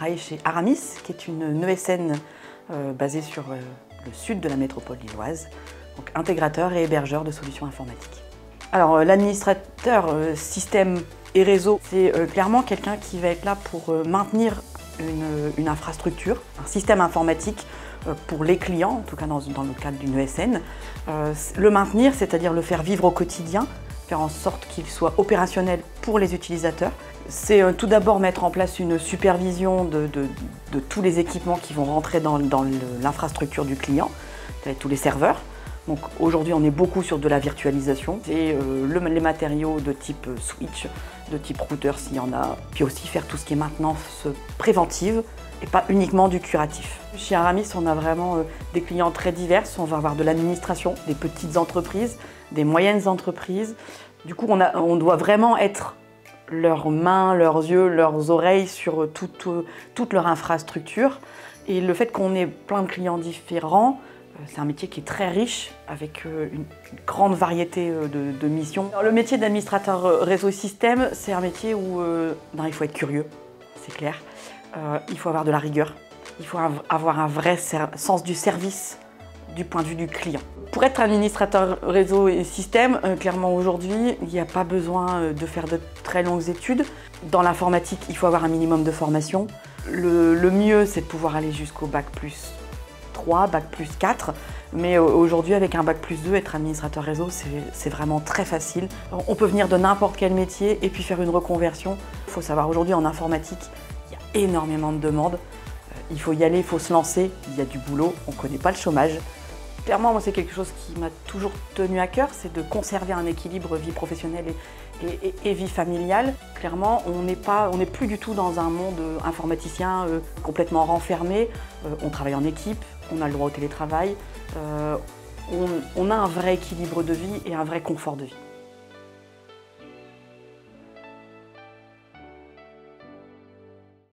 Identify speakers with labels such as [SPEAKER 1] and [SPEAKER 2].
[SPEAKER 1] travaille chez Aramis, qui est une ESN basée sur le sud de la métropole lilloise, donc intégrateur et hébergeur de solutions informatiques. Alors l'administrateur système et réseau, c'est clairement quelqu'un qui va être là pour maintenir une infrastructure, un système informatique pour les clients, en tout cas dans le cadre d'une ESN. Le maintenir, c'est-à-dire le faire vivre au quotidien, faire en sorte qu'il soit opérationnel pour les utilisateurs. C'est tout d'abord mettre en place une supervision de tous les équipements qui vont rentrer dans l'infrastructure du client, avec tous les serveurs. Donc aujourd'hui, on est beaucoup sur de la virtualisation et les matériaux de type switch, de type routeur s'il y en a, puis aussi faire tout ce qui est maintenance préventive et pas uniquement du curatif. Chez Aramis, on a vraiment des clients très divers. On va avoir de l'administration, des petites entreprises, des moyennes entreprises. Du coup, on doit vraiment être leurs mains, leurs yeux, leurs oreilles sur toute leur infrastructure. Et le fait qu'on ait plein de clients différents, c'est un métier qui est très riche, avec une grande variété de missions. Alors, le métier d'administrateur réseau système, c'est un métier où il faut être curieux, c'est clair. Il faut avoir de la rigueur, il faut avoir un vrai sens du service du point de vue du client. Pour être administrateur réseau et système, clairement aujourd'hui, il n'y a pas besoin de faire de très longues études. Dans l'informatique, il faut avoir un minimum de formation. Le mieux, c'est de pouvoir aller jusqu'au bac+3, bac+4, mais aujourd'hui, avec un bac+2, être administrateur réseau, c'est vraiment très facile. On peut venir de n'importe quel métier et puis faire une reconversion. Il faut savoir, aujourd'hui, en informatique, il y a énormément de demandes. Il faut y aller, il faut se lancer, il y a du boulot, on ne connaît pas le chômage. Clairement, moi, c'est quelque chose qui m'a toujours tenu à cœur, c'est de conserver un équilibre vie professionnelle et vie familiale. Clairement, on n'est plus du tout dans un monde informaticien complètement renfermé. On travaille en équipe, on a le droit au télétravail, on a un vrai équilibre de vie et un vrai confort de vie.